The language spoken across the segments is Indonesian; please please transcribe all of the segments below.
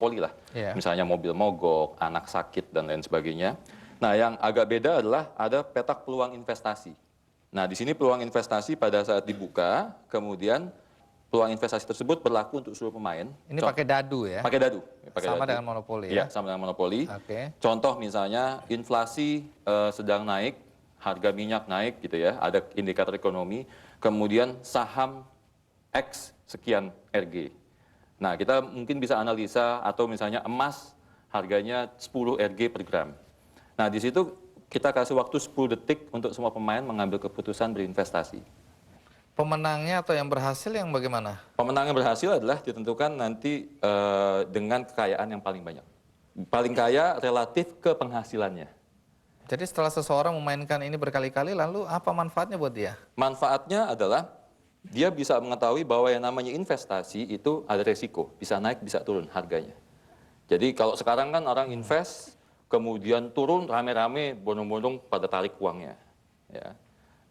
monopoli lah. Yeah. Misalnya mobil mogok, anak sakit, dan lain sebagainya. Nah, yang agak beda adalah ada petak peluang investasi. Nah, di sini peluang investasi pada saat dibuka, kemudian peluang investasi tersebut berlaku untuk seluruh pemain. Ini pakai dadu ya? Pakai dadu. Sama dengan monopoli ya? ya? Sama dengan monopoli. Oke. Contoh misalnya inflasi sedang naik, harga minyak naik gitu ya, ada indikator ekonomi, kemudian saham X sekian RG. Nah, kita mungkin bisa analisa atau misalnya emas harganya 10 RG per gram. Nah, di situ kita kasih waktu 10 detik untuk semua pemain mengambil keputusan berinvestasi. Pemenangnya atau yang berhasil yang bagaimana? Pemenang yang berhasil adalah ditentukan nanti dengan kekayaan yang paling banyak. Paling kaya relatif ke penghasilannya. Jadi setelah seseorang memainkan ini berkali-kali, lalu apa manfaatnya buat dia? Manfaatnya adalah dia bisa mengetahui bahwa yang namanya investasi itu ada resiko. Bisa naik, bisa turun harganya. Jadi kalau sekarang kan orang invest, kemudian turun rame-rame, bondong-bondong pada tarik uangnya. Ya.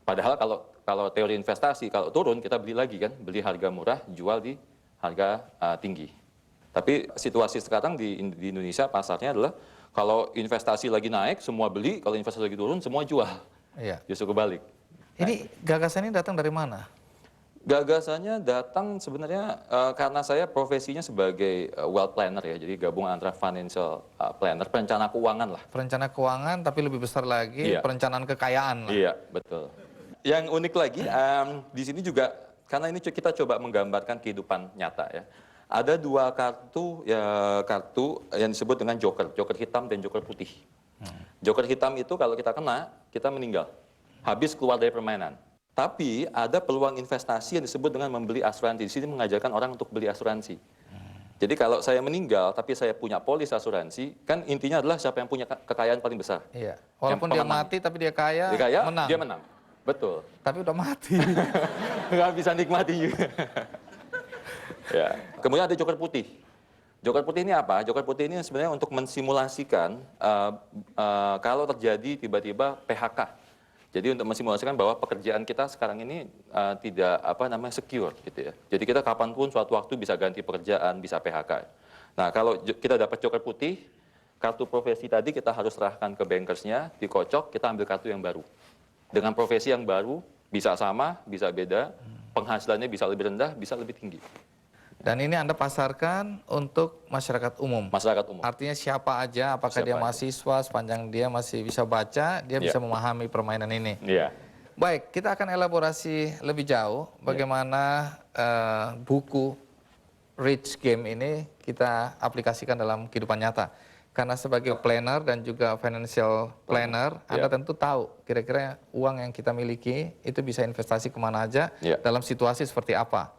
Padahal kalau teori investasi, kalau turun kita beli lagi kan, beli harga murah, jual di harga tinggi. Tapi situasi sekarang di Indonesia pasarnya adalah kalau investasi lagi naik, semua beli, kalau investasi lagi turun, semua jual. Iya. Justru kebalik. Ini gagasan ini datang dari mana? Gagasannya datang sebenarnya karena saya profesinya sebagai wealth planner ya, jadi gabungan antara financial planner, perencana keuangan lah. Perencana keuangan, tapi lebih besar lagi perencanaan kekayaan lah. Iya, betul. Yang unik lagi, di sini juga, karena ini kita coba menggambarkan kehidupan nyata ya. Ada dua kartu yang disebut dengan joker hitam dan joker putih. Joker hitam itu kalau kita kena, kita meninggal. Habis keluar dari permainan. Tapi ada peluang investasi yang disebut dengan membeli asuransi. Di sini mengajarkan orang untuk beli asuransi. Jadi kalau saya meninggal, tapi saya punya polis asuransi, kan intinya adalah siapa yang punya kekayaan paling besar. Iya. Walaupun dia mati, tapi dia kaya, menang. Dia menang. Betul. Tapi udah mati. Nggak bisa nikmati juga. Ya. Kemudian ada joker putih. Joker putih ini apa? Joker putih ini sebenarnya untuk mensimulasikan kalau terjadi tiba-tiba PHK. Jadi untuk mensimulasikan bahwa pekerjaan kita sekarang ini tidak secure gitu ya. Jadi kita kapanpun suatu waktu bisa ganti pekerjaan, bisa PHK. Nah, kalau kita dapat joker putih, kartu profesi tadi kita harus serahkan ke bankersnya, dikocok, kita ambil kartu yang baru. Dengan profesi yang baru, bisa sama, bisa beda, penghasilannya bisa lebih rendah, bisa lebih tinggi. Dan ini Anda pasarkan untuk masyarakat umum? Masyarakat umum. Artinya siapa aja, apakah dia mahasiswa, sepanjang dia masih bisa baca, dia bisa memahami permainan ini? Iya. Baik, kita akan elaborasi lebih jauh bagaimana buku Rich Game ini kita aplikasikan dalam kehidupan nyata. Karena sebagai planner dan juga financial planner, Anda tentu tahu kira-kira uang yang kita miliki itu bisa investasi kemana aja dalam situasi seperti apa.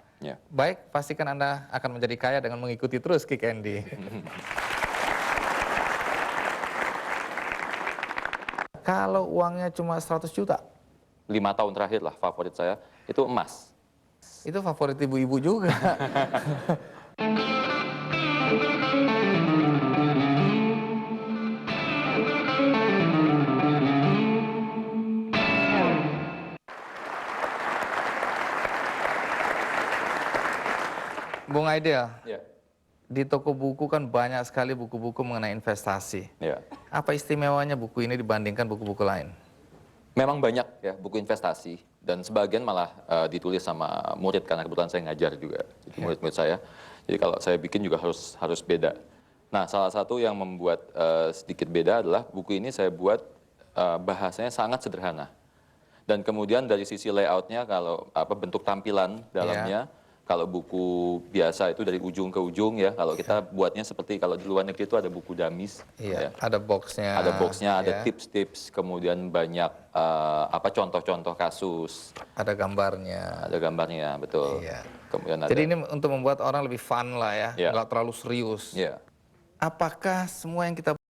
Baik, pastikan Anda akan menjadi kaya dengan mengikuti terus Kick Andy. Kalau uangnya cuma 100 juta? 5 tahun terakhir lah favorit saya, itu emas. Itu favorit ibu-ibu juga. Bung Aidil, di toko buku kan banyak sekali buku-buku mengenai investasi. Apa istimewanya buku ini dibandingkan buku-buku lain? Memang banyak ya buku investasi, dan sebagian malah ditulis sama murid, karena kebetulan saya ngajar juga, jadi murid-murid saya. Jadi kalau saya bikin juga harus beda. Nah, salah satu yang membuat sedikit beda adalah buku ini saya buat bahasanya sangat sederhana. Dan kemudian dari sisi layoutnya, kalau bentuk tampilan dalamnya, kalau buku biasa itu dari ujung ke ujung ya, kalau kita buatnya seperti kalau di luar negeri itu ada buku damis. Ada boxnya. Ada boxnya, ada tips-tips, kemudian banyak contoh-contoh kasus. Ada gambarnya. Ada gambarnya, betul. Kemudian jadi ini untuk membuat orang lebih fun lah ya, nggak terlalu serius. Apakah semua yang kita